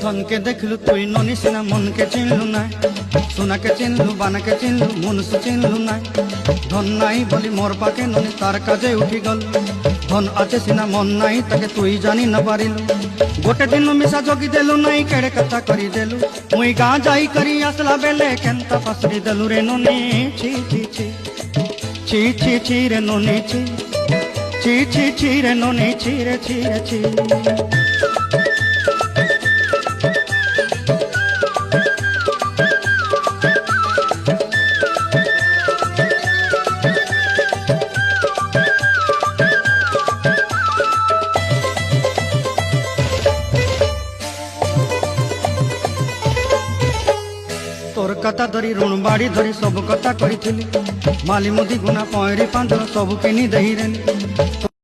ধনকে দেখলু তুই ননি সিনা মনকে চিনলু না, সোনাকে চিনলু বানাকে চিনলু মনুষ্য চিনলু না। ধন নাই বলি মোর পাকে ননি তার কাজে উঠি গল, ধন আছে সিনা মন নাই তাকে তুই জানি না পারিলু। গোটে দিন মিশা জগি দেলু নাই কেড়ে কথা করি দেলু, মুই গাঁ যাই করি আসলা বেলে কেনতা পাসরি দেলু রে ননি। ছি ছি ছি ছি ছি ছি রে ননি ছি ছি ছি ছি রে ননি ছি রে ছি রে ছি। তোর কথা ধরি ঋণ বাড়ি ধরি সব কথা কইছিলি, মালি মুদি গুনা পয়রি পাঁদর সবু কিনি দেহিরেলি।